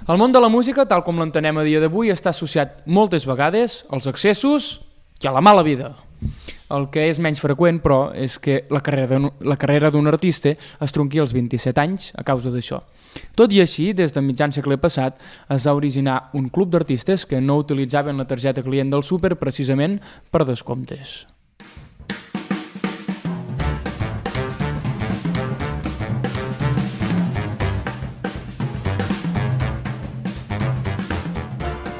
El món de la música, tal com l'entenem a dia d'avui, està associat moltes vegades als excessos i a la mala vida. El que és menys freqüent, però, és que la carrera d'un artista es tronqui als 27 anys a causa d'això. Tot i així, des de mitjan segle passat, es va originar un club d'artistes que no utilitzaven la targeta client del súper precisament per descomptes.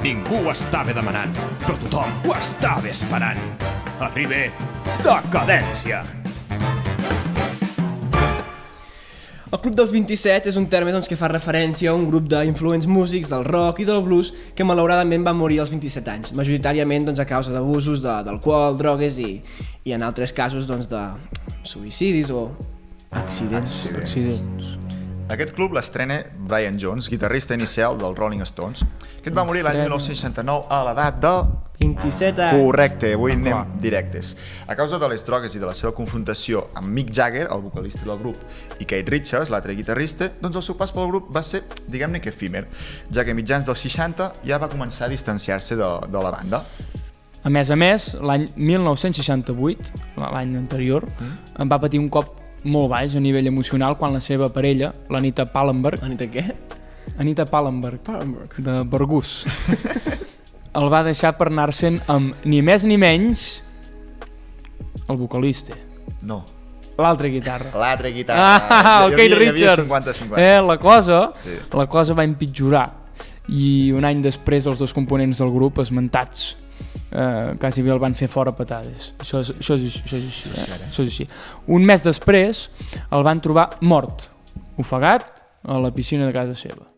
Ningú ho estava demanant, però tothom ho estava esperant. Arriba Decadència. El Club dels 27 és un terme que fa referència a un grup d'influents músics del rock i del blues que malauradament van morir als 27 anys, majoritàriament a causa d'abusos d'alcohol, drogues i en altres casos de suïcidis o accidents. Aquest club l'estrena Brian Jones, guitarrista inicial dels Rolling Stones, que va morir l'any 1969 a l'edat de... 27 anys. Correcte, avui anem directes. A causa de les drogues i de la seva confrontació amb Mick Jagger, el vocalista del grup, i Keith Richards, l'altre guitarrista, doncs el seu pas pel grup va ser, diguem-ne que efímer, ja que a mitjans dels 60 ja va començar a distanciar-se de la banda. A més, l'any 1968, l'any anterior, en va patir un cop molt baix a nivell emocional quan la seva parella, l'Anita Pallenberg... Anita què? Anita Pallenberg, de Bergús. El va deixar per anar-se'n amb ni més ni menys el vocalista. No. L'altra guitarra. L'altra guitarra. El Keith Richards. 50-50. La cosa va empitjorar. I un any després els dos components del grup esmentats quasi bé el van fer fora a patades. Això és així. Un mes després el van trobar mort, ofegat a la piscina de casa seva.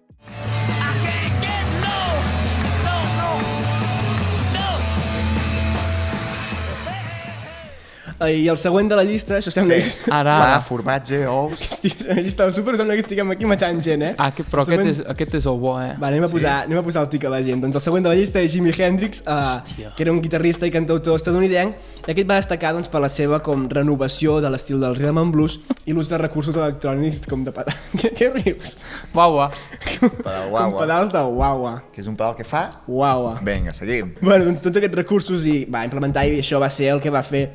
I el següent de la llista, això sembla... Pa, formatge, ous... La llista del súper sembla que estiguem aquí matant gent, Però aquest és el bo, Va, anem a posar el tic a la gent. Doncs el següent de la llista és Jimi Hendrix, que era un guitarrista i cantautor estadounidenc, i aquest va destacar per la seva renovació de l'estil del rhythm and blues i l'ús de recursos electrònics com de pedals. Què rius? Guaua. Com pedals de guaua. Que és un pedal que fa? Guaua. Vinga, seguim. Bueno, doncs tots aquests recursos i va implementar, i això va ser el que va fer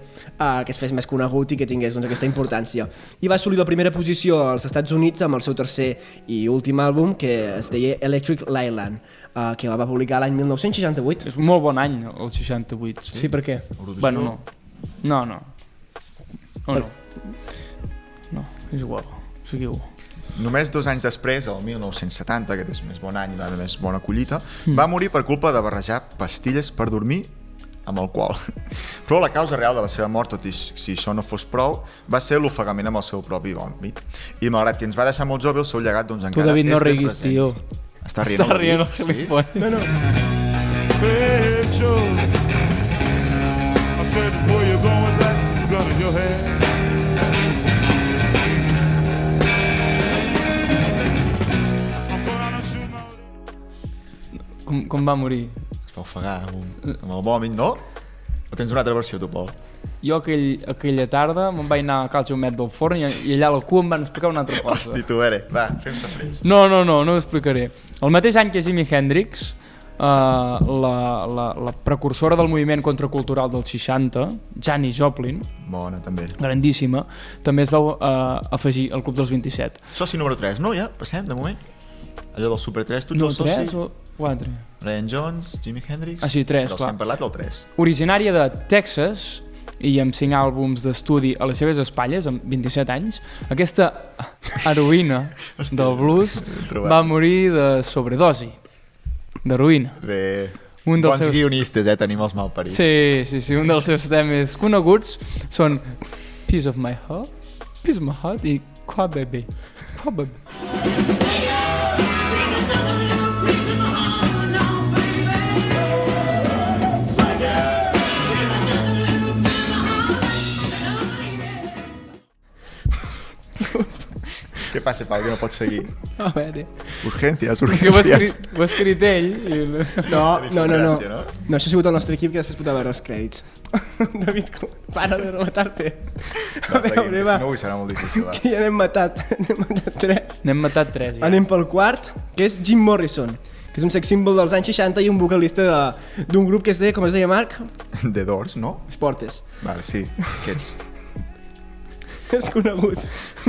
que es fes més conegut i que tingués aquesta importància. I va assolir la primera posició als Estats Units amb el seu tercer i últim àlbum, que es deia Electric Lilac, que la va publicar l'any 1968. És un molt bon any, el 68. Sí, per què? Bueno, no. No, és igual, seguiu. Només 2 anys després, el 1970, aquest és més bon any, va haver més bona collita, va morir per culpa de barrejar pastilles per dormir amb alcohol. Però la causa real de la seva mort, tot i si això no fos prou, va ser l'ofegament amb el seu propi vòmit. I malgrat que ens va deixar molt jove, el seu llegat encara és ben present. Tu, David, no riguis, tio. Està rient el David? No. Hey, Joe, I said, where you going with that gun in your hand? Com va morir? Es va ofegar amb el vòmit, no? O tens una altra versió, tu, Pol? Jo aquella tarda me'n vaig anar a Cal Jaumet del Forn i allà a la cua em van explicar una altra cosa. Hosti, tu, va, fem-se freds. No ho explicaré. El mateix any que Jimi Hendrix, la precursora del moviment contracultural dels 60, Janis Joplin, bona, també. Grandíssima, també es va afegir al Club dels 27. Soci número 3, no? Ja, passem, de moment. Allò del Super 3, tots els socis. 3 o 4? Brian Jones, Jimi Hendrix... Sí, 3, però els clar. que hem parlat del 3. Originària de Texas i amb 5 àlbums d'estudi a les seves espatlles, amb 27 anys, aquesta heroïna del blues va morir de sobredosi d'heroïna. Bé, bons guionistes, tenim els malparits. Sí, un dels seus temes coneguts són Piece of My Heart i Qua Baby. Què passa, Pau, que no pots seguir? A veure... Urgències, És que ho ha urgències. escrit ell. I... No. Gràcia, no? No, això ha sigut el nostre equip que després pot veure els crèdits. David, para de rematar-te. Va, seguim, que si no avui serà molt difícil. Va. Que ja n'hem matat 3. N'hem matat 3 ja. Anem pel quart, que és Jim Morrison, que és un sex symbol dels anys 60 i un vocalista d'un grup que es deia, com es deia, Marc? The Doors, no? Sportes. Vale, sí, aquests. És conegut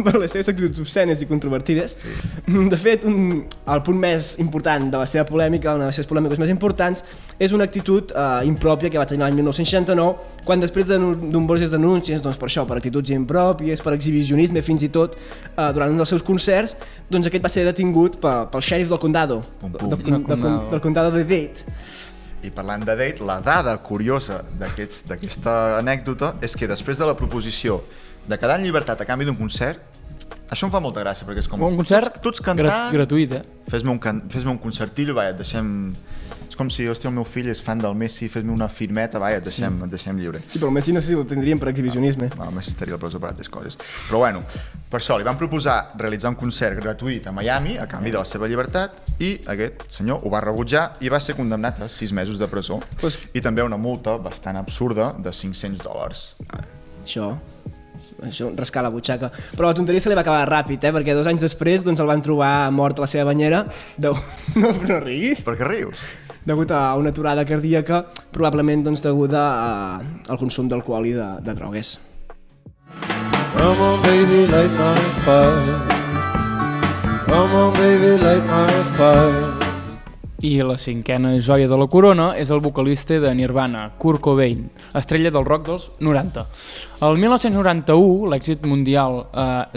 per les seves actituds obscenes i controvertides. Sí. De fet, el punt més important de la seva polèmica, una de les seves polèmiques més importants, és una actitud impròpia que va tenir l'any 1969, quan després de nombroses denúncies per això, per actituds impròpies, per exhibicionisme fins i tot, durant un dels seus concerts, doncs aquest va ser detingut pel xèrif del condado, del condado de Dade. I parlant de Date, la dada curiosa d'aquesta anècdota és que després de la proposició de quedar en llibertat a canvi d'un concert, això em fa molta gràcia, perquè és com... Un concert tots cantant... gratuït, Fes-me un concertillo, vaja, et deixem... És com si, hòstia, el meu fill és fan del Messi, fes-me una firmeta, vaja, et deixem lliure. Sí, però el Messi no sé si el tindrien per exhibicionisme. El Messi estaria a la presó per altres coses. Però bueno, per això li van proposar realitzar un concert gratuït a Miami a canvi de la seva llibertat i aquest senyor ho va rebutjar i va ser condemnat a 6 mesos de presó i també a una multa bastant absurda de $500. Això, rascar la butxaca. Però la tonteria se li va acabar ràpid, perquè 2 anys després doncs, el van trobar mort a la seva banyera. No riguis. Per què rius? Degut a una aturada cardíaca, probablement doncs, deguda al consum d'alcohol i de drogues. Come on baby, light my fire. Come on baby, light my fire. I la 5a joia de la corona és el vocalista de Nirvana, Kurt Cobain, estrella del rock dels 90. El 1991, l'èxit mundial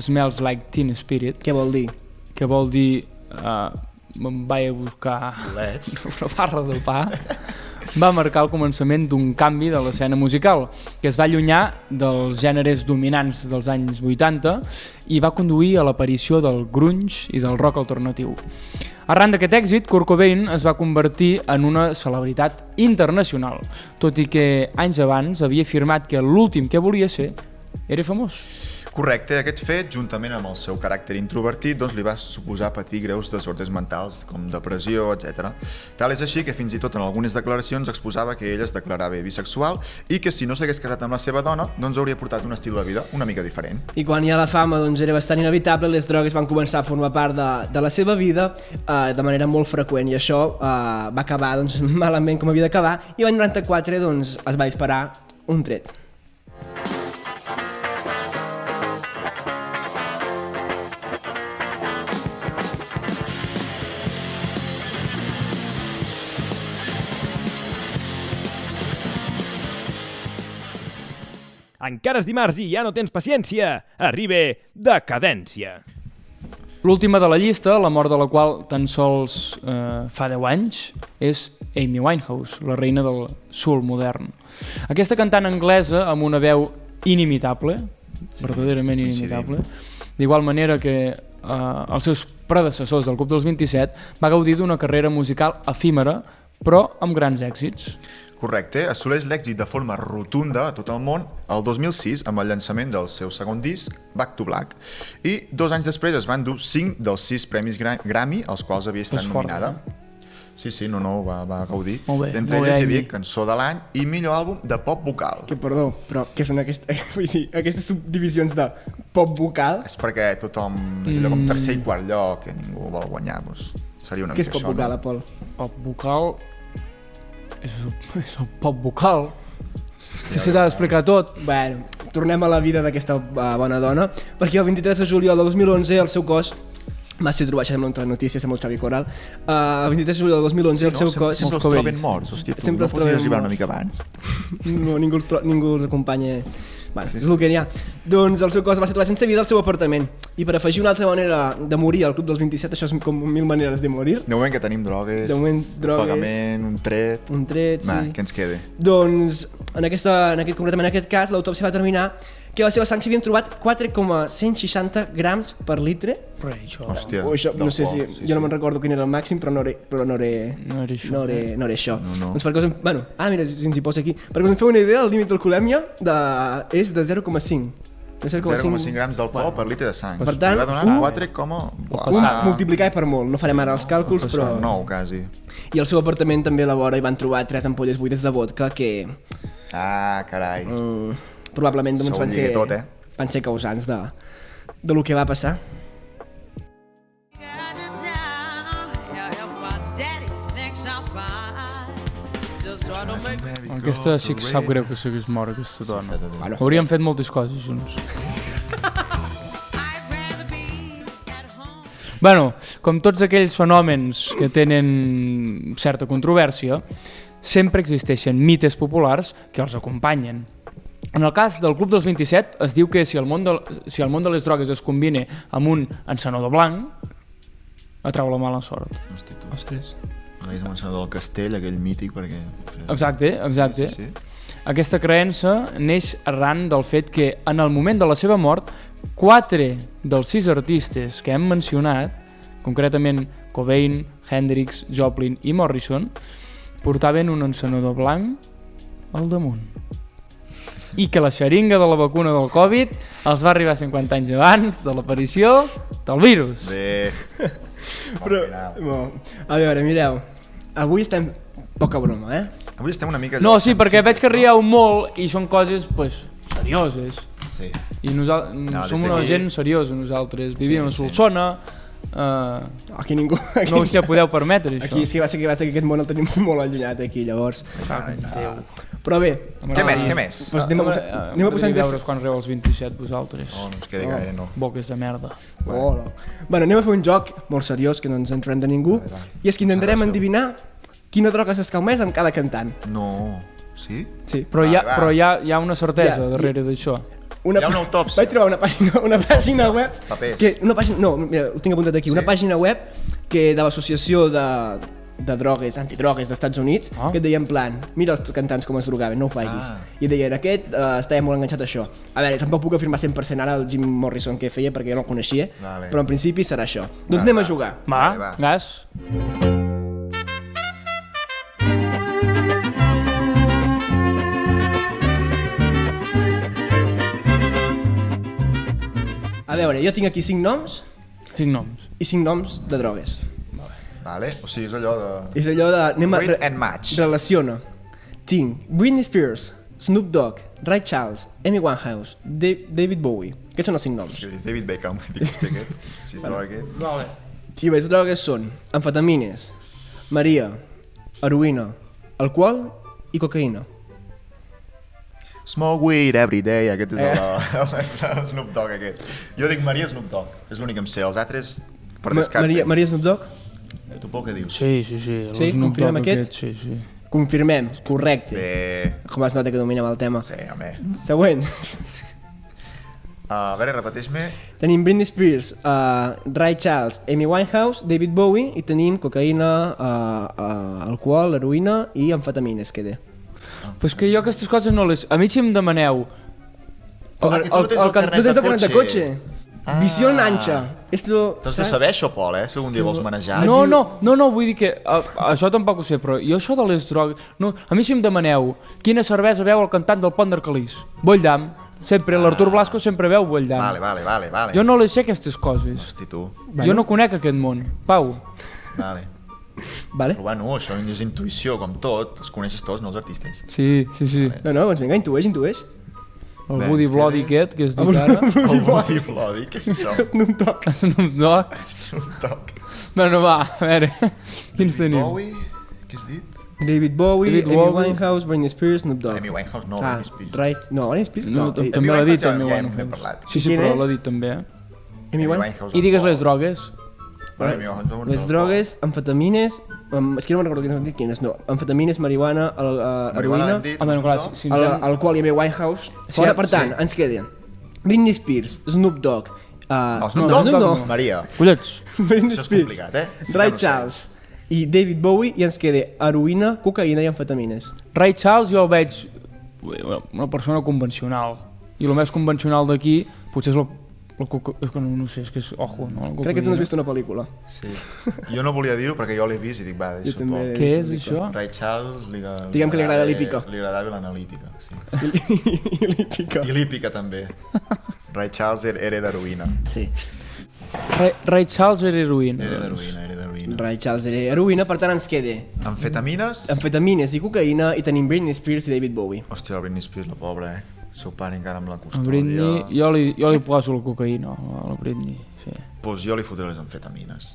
Smells Like Teen Spirit, Què vol dir? que vol dir me'n vaig a buscar una barra de pa, va marcar el començament d'un canvi de l'escena musical, que es va allunyar dels gèneres dominants dels anys 80 i va conduir a l'aparició del grunge i del rock alternatiu. Arran d'aquest èxit, Kurt Cobain es va convertir en una celebritat internacional, tot i que anys abans havia afirmat que l'últim que volia ser era famós. Correcte, aquest fet, juntament amb el seu caràcter introvertit, doncs li va suposar patir greus desordres mentals, com depressió, etc. Tal és així que fins i tot en algunes declaracions exposava que ell es declarava bisexual i que si no s'hagués casat amb la seva dona, doncs hauria portat un estil de vida una mica diferent. I quan ja la fama doncs, era bastant inevitable, les drogues van començar a formar part de la seva vida de manera molt freqüent i això va acabar doncs, malament com havia d'acabar i l'any 94 doncs, es va disparar un tret. Encara és dimarts i ja no tens paciència. Arriba Decadència. L'última de la llista, la mort de la qual tan sols fa 10 anys, és Amy Winehouse, la reina del soul modern. Aquesta cantant anglesa amb una veu inimitable, verdaderament inimitable, d'igual manera que els seus predecessors del Club dels 27, va gaudir d'una carrera musical efímera, però amb grans èxits. Correcte, assoleix l'èxit de forma rotunda a tot el món el 2006 amb el llançament del seu segon disc, Back to Black, i 2 anys després es van dur 5 dels 6 premis Grammy als quals havia estat nominada. Sí, va gaudir. D'entre elles hi havia Cançó de l'any i Millor àlbum de pop vocal. Que perdó, però què són aquestes subdivisions de pop vocal? És perquè tothom, allò com tercer i quart lloc, que ningú vol guanyar, doncs seria una mica això. Què és pop vocal, Pol? Pop vocal és el pop vocal. Si t'ha d'explicar tot. Bueno, tornem a la vida d'aquesta bona dona, perquè el 23 de juliol de 2011 el seu cos va ser trobat, sembla una notícia, sembla el Xavi Coral, el 23 de juliol de 2011 el seu cos... Sempre els troben morts, hòstia, tu no podies arribar una mica abans. No, ningú els acompanya... Bueno, és el que n'hi ha. Doncs el seu cos va ser trobat sense vida al seu apartament. I per afegir una altra manera de morir al Club dels 27, això és com 1000 maneres de morir. De moment que tenim drogues, pagament, un tret... Un tret, sí. Què ens queda? Doncs, concretament en aquest cas, l'autòpsia va determinar que a la seva sang s'havien trobat 4,160 grams per litre. Però això... Hòstia, no sé si... Jo no me'n recordo quin era el màxim, però no era això. Doncs perquè mira, si ens hi posa aquí. Perquè us en feu una idea, el límit d'alcoholèmia és de 0,5. 0,5 grams d'alcohol per litre de sang. Per tant, li va donar 4, multiplicar per molt, no farem ara els càlculs, però... 9, quasi. I al seu apartament també a la vora hi van trobar 3 ampolles buides de vodka que Carai. probablement doncs, Això ho lliga tot, van ser causants de lo que va passar. Aquesta sí que sap greu que s'hagués mort, aquesta dona. Bueno. Hauríem fet moltes coses junts. Bueno, com tots aquells fenòmens que tenen certa controvèrsia, sempre existeixen mites populars que els acompanyen. En el cas del Club dels 27 es diu que si el món de les drogues es combina amb un encenedor blanc, atrau la mala sort. Hosti, tu. Ostres. És un encenedor del castell, aquell mític, perquè... Exacte. Sí. Aquesta creença neix arran del fet que en el moment de la seva mort 4 dels 6 artistes que hem mencionat, concretament Cobain, Hendrix, Joplin i Morrison, portaven un encenedor blanc al damunt. I que la xeringa de la vacuna del Covid els va arribar 50 anys abans de l'aparició del virus. Bé. Però, a veure, mireu, avui estem poca broma, Avui estem una mica... No, sí, perquè veig que rieu molt i són coses, pues, serioses. Sí. I som una gent seriosa, nosaltres. Vivim a Solsona, aquí ningú... no us ja podeu permetre, això. Aquí sí que va ser que aquest món el tenim molt allunyat, aquí, llavors. Però bé... Què més? Doncs anem a posar-nos... veure quan reu els 27, vosaltres. No ens quedi gaire, no. Boques de merda. Bueno, anem a fer un joc molt seriós, que no ens entrarem de ningú, i és que intentarem endevinar quina droga s'escau més amb cada cantant. No. Sí? Sí. Però hi ha una certesa darrere d'això. Hi ha una autòpsia. Vaig trobar una pàgina web... Papers. Mira, ho tinc apuntat aquí. Una pàgina web de l'Associació de Drogues, Antidrogues d'Estats Units, que et deia en plan, mira els cantants com es drogaven, no ho facis. I deien, aquest estava molt enganxat a això. A veure, tampoc puc afirmar 100% ara el Jim Morrison que feia, perquè jo no el coneixia, però en principi serà això. Doncs anem a jugar. Va, gas. A veure, jo tinc aquí 5 noms 5 noms. i 5 noms de drogues. Vale, o sigui, és allò de... És allò de... Read and match. Relaciona. Tinc Britney Spears, Snoop Dogg, Ray Charles, Amy Winehouse, David Bowie. Aquests són els 5 noms. És que és David Beckham, dic, hosti, aquest. Si es troba aquest. Vale. I les drogues són amfetamines, Maria, heroïna, alcohol i cocaïna. Smoke weed every day, aquest és el Snoop Dogg aquest. Jo dic Maria Snoop Dogg, és l'únic que em sé, els altres per descarte. Maria Snoop Dogg? Tu Pol què dius? Sí. Sí, confirmem aquest? Sí. Confirmem, correcte. Bé, Com es nota que dominem el tema. sí, home. Següent. A veure, repeteix-me. Tenim Britney Spears, Ray Charles, Amy Winehouse, David Bowie i tenim cocaïna, alcohol, heroïna i amfetamines, queda. Però és que jo aquestes coses no les... A mi si em demaneu... Tu tens el carnet de cotxe. Visió Nancha. T'has de saber això, Pol, si algun dia vols manejar. No, vull dir que això tampoc ho sé, però jo això de les drogues... No, a mi si em demaneu quina cervesa veu el cantant del Pont d'Arcalís, Bolldam, sempre, l'Artur Blasco sempre veu Bolldam. Vale. Jo no les sé aquestes coses. Hosti, tu. Jo no conec aquest món. Pau. Vale. Vale? Però bueno, això és intuïció, com tot, els coneixes tots, no els artistes. Sí. No, doncs vinga, intueix. El Bé, Woody és que- Bloody aquest, que es diu ara. El Body Bloody, què és això? Snoop Dogg. Snoop Dogg. Snoop Dogg. Bueno, va, a veure. Quins tenim? Bowie, què has dit? David Bowie, David Amy Bowie. Winehouse, Britney Spears, Snoop Dogg. Amy Winehouse, no, Britney Spears. Right. No, Britney Spears No, no. també l'ha dit, Winehouse també ja ho n'hem parlat. Sí, Quin però és? l'ha dit també, Amy Winehouse. I digues les drogues. Amy Winehouse, Les drogues, amfetamines, és que no me'n recordo quines han dit quines, no. Amfetamines, marihuana, heroïna, alcohol i Amy Winehouse. Fora, per tant, ens queden Britney Spears, Snoop Dogg, No, Snoop Dogg no. Maria. Collons. Britney Això és Spears, complicat, Ray Ja no sé. Charles i David Bowie i ens queda heroïna, cocaïna i amfetamines. Ray Charles jo el veig una persona convencional. I el més convencional d'aquí potser és és que no sé, és que és... Ojo, no? Crec que tu no has vist una pel·lícula. Sí. Jo no volia dir-ho perquè jo l'he vist i dic, va, deixa també. por. Què és això? Ray Charles Diguem que li agrada l'hípica. Li agradava l'analítica, sí. I li pica. I l'hípica també. Ray Charles era d'heroïna. Sí. Ray Charles era heroïna. Era d'heroïna. Ray Charles era heroïna, per tant ens queda Amfetamines? amfetamines i cocaïna i tenim Britney Spears i David Bowie. Hòstia, la Britney Spears, la pobra, El seu pare encara amb la A custòdia. Britney, jo li poso la cocaïna a la Britney, sí. Pues jo li fotré les amfetamines.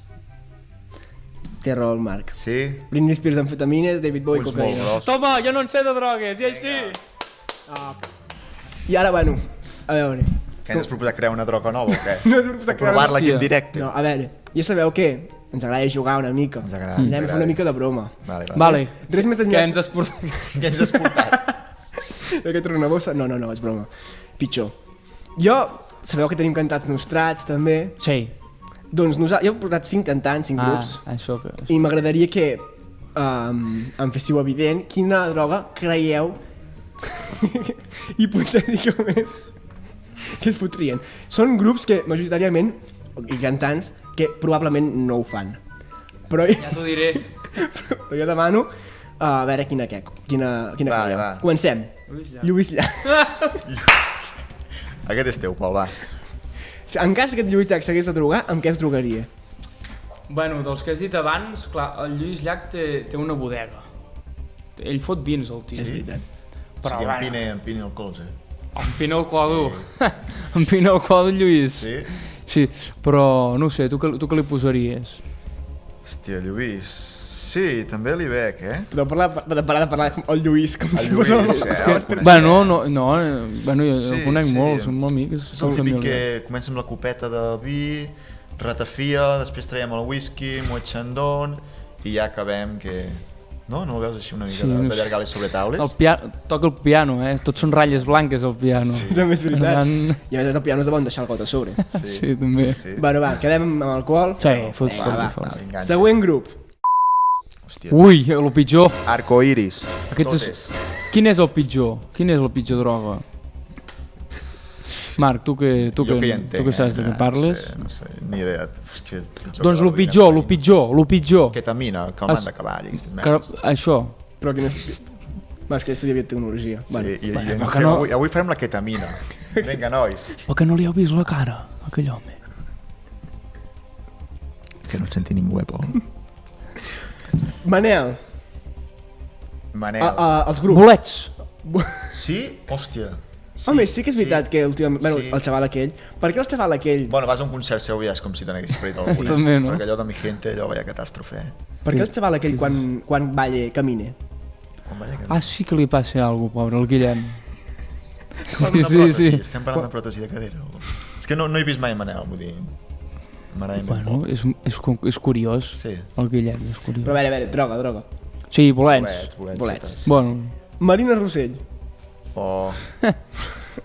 Té raó el Marc. Sí? Britney Spears, amfetamines, David Bowie, Ulls molt cocaïna. grossos. Toma, jo no en sé de drogues, i així! I ara, bueno, a veure... Que ens has proposat crear una droga nova o què? No ens proposat crear Provar-la aquí en Hòstia. directe. No, a veure, ja sabeu què? Ens agrada jugar una mica. Ens agrada, Anem ens a fer agrada. una mica de broma. Vale, Res més què enllà ens has portat? Què ens has portat? d'aquest una bossa. No, és broma. Pitjor. Sabeu que tenim cantats nostrats, també. Sí. Doncs jo he portat 5 cantants, 5 grups. Això que... I m'agradaria que em féssiu evident quina droga creieu hipotèticament que es fotrien. Són grups que majoritàriament, i cantants, que probablement no ho fan. Però Ja t'ho diré. jo demano a veure quina creieu. Va. Comencem. Lluís Llach. Aquest és teu, Pol, va. En cas que el Lluís Llach s'hagués de drogar, amb què es drogaria? Bueno, dels que has dit abans, clar, el Lluís Llach té una bodega. Ell fot vins, el tio. És veritat. Però, O sigui, bueno, empini el colze. empina el codo. Empina el codo, Lluís. Sí? Sí, però no ho sé, tu que li posaries? Hòstia, Lluís... Sí, també li veig, Però parar de parlar com el Lluís, com si fos Lluís, el... el coneixem. Bueno, bueno, jo el conec sí. molt, som molt amics. És el típic que familiars. comença amb la copeta de vi, ratafia, després traiem el whisky, molt xandón, i ja acabem que... No? No ho veus així una mica Sí, no sé. d'allargar les sobretaules? Toca el piano, Tots són ratlles blanques, el piano. Sí, també és veritat. Per tant, I a més el piano és de bon deixar el got a sobre. Sí, també. Sí. Bueno, va, quedem amb alcohol. Sí, fot, Vinga, fot, va. fot. Enganxa. Següent grup. Hòstia. Ui, el pitjor. Arcoiris. Aquest és... Quin és el pitjor? Quina és la pitjor droga? Marc, tu que hi entenc, tu que saps de què parles? No sé, ni idea. És que Doncs el pitjor. Ketamina, calmant de cavall, aquestes Que, merdes. això. Però quina és... Va, és que estudia biotecnologia. Sí, Bueno, i va, fem, que no- avui farem la ketamina. Vinga, nois. O que no li heu vist la cara, a aquell home. Que no et senti ningú, Pol. Manel, Manel. els grups. Bolets. Sí? Hòstia. Home, sí que és veritat que últimament... Bueno, Sí. el xaval aquell... Per què el xaval aquell... Bueno, vas a un concert seu i ja és com si te n'haguessis perdut alguna. també, no? Perquè allò de mi gente, allò vaya catàstrofe. Per què el xaval aquell quan balla camina? Quan vaya que... Ah, sí que li passa alguna cosa, pobre, el Guillem. Quan una sí, pròtesi. sí. Estem parlant de pròtesi de cadera. O... És que no he vist mai Manel, vull dir... M'agrada ben Bueno, poc. és curiós. Sí. El Guillem és curiós. Però a veure, droga. Sí, bolets. Bolets. setes. Bueno, Marina Rossell. O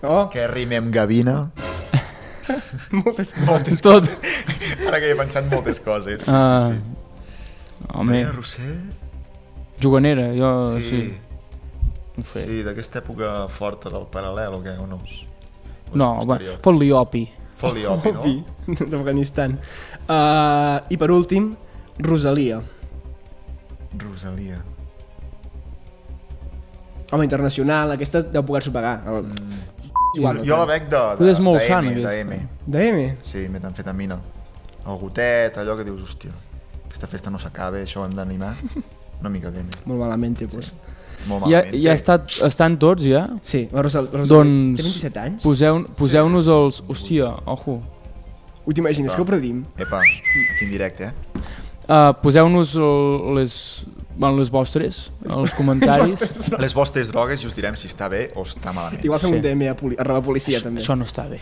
Oh, que rime amb gavina. moltes... tot. Ara que he pensat moltes coses. Sí, Ah, sí. home, Marina Rossell? juganera, jo Sí. sí. No sé. Sí, d'aquesta època forta del paral·lel o què, o no? No, va, fot-li opi. Fot-li opi, no? Opi, d'Afganistan. I per últim, Rosalia. Rosalia. Home, internacional, aquesta deu poder-s'ho pagar. Igual, Jo la veig Potser és molt sana, de aquesta. M. DM? Sí, metamfetamina. El gotet, allò que dius, hòstia, aquesta festa no s'acaba, això ho hem d'animar. Una mica d'M. Molt malament, tipus. Molt Ja, malament. ja estan tots, ja? Sí, la Rosalia Doncs té 27 anys. poseu-nos els... Hòstia, ojo. Ho t'imagines, que ho predim? Epa, aquí en directe, Poseu-nos les vostres, els comentaris. Les vostres drogues i us direm si està bé o està malament. Igual fem Sí. un DM a roba policia, també. Això no està bé.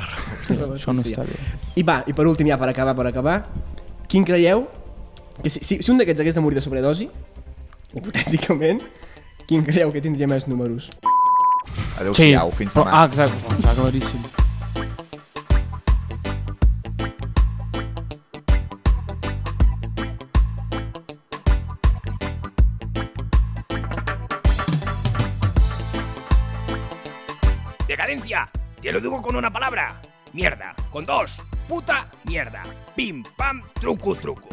Això no està bé. I va, i per últim, ja per acabar, quin creieu que si un d'aquests hagués de morir de sobredosi, hipotèticament, quin creieu que tindria més números? Adéu-siau, fins demà. Ah, exacte, està claríssim. Decadencia, te lo digo con una palabra. Mierda. Con dos. Puta mierda. Pim, pam, truco, truco.